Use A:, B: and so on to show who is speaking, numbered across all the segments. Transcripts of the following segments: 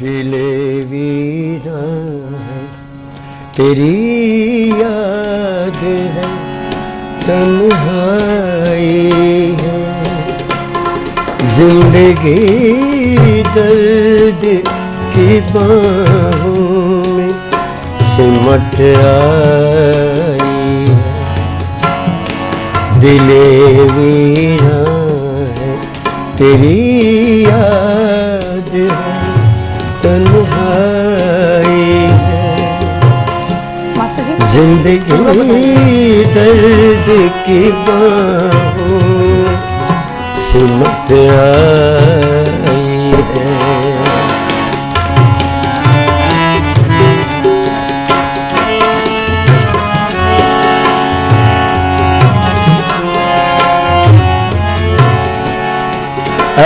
A: दिले वीरा है तेरी याद है, तन्हाई है जिंदगी दर्द की बाहों में सिमट आई है। दिले वीरा है तेरी याद है, तन्हाई है जिंदगी दर्द की बाहों में सिमट आई है।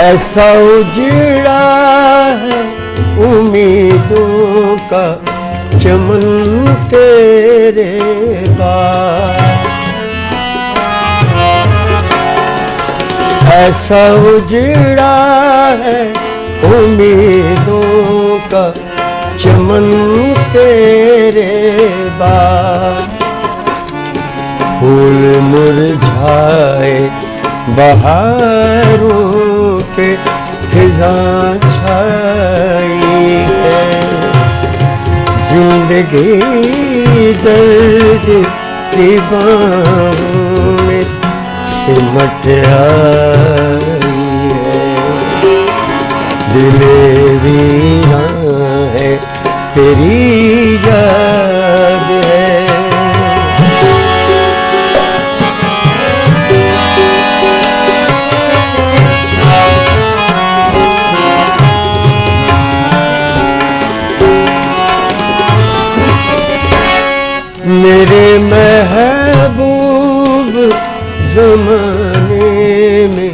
A: ऐसा उजड़ा है उम्मीदों का चमन तेरे बाद, ऐसा उजड़ा है उम्मीदों का चमन तेरे बाद। फूल मुरझाए बहारों पे फिजा छाई है, जिंदगी दर्द की बाहों में सिमट आई है। दिले वीरा है तेरी याद है। मेरे महबूब ज़माने में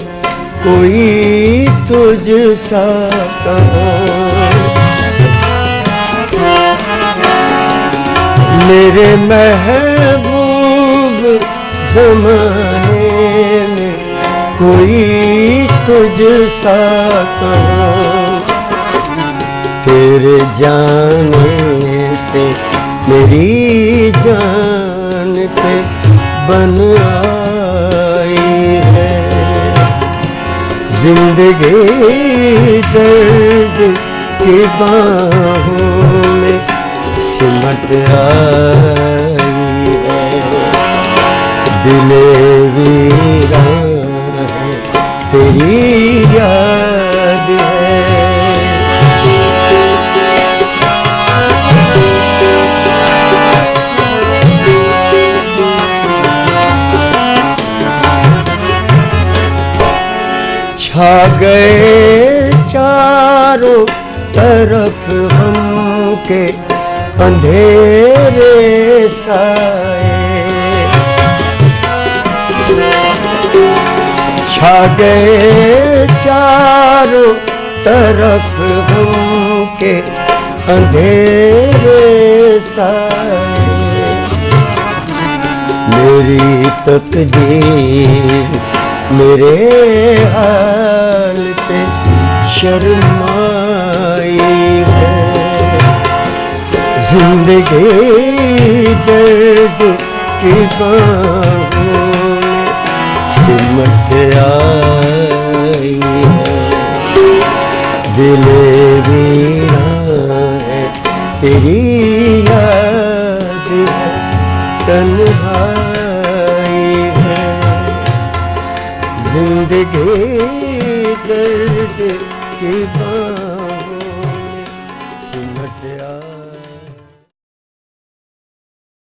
A: कोई तुझसा कहाँ, मेरे महबूब ज़माने में कोई तुझसा कहाँ। तेरे जाने से मेरी जान पे बन आई है, जिंदगी दर्द की बाहों में सिमट आई है। दिले वीरा है तेरी याद है। छा गए चारों तरफ हम के अंधेरे साए, छा गए चारों तरफ हम के अंधेरे साए। मेरी तकदीर मेरे हाल पे शर्माई है, जिंदगी दर्द की बाहों में सिमट आई है। दिले वीरा है तेरी याद है, तन्हाई है जिंदगी दर्द की बात।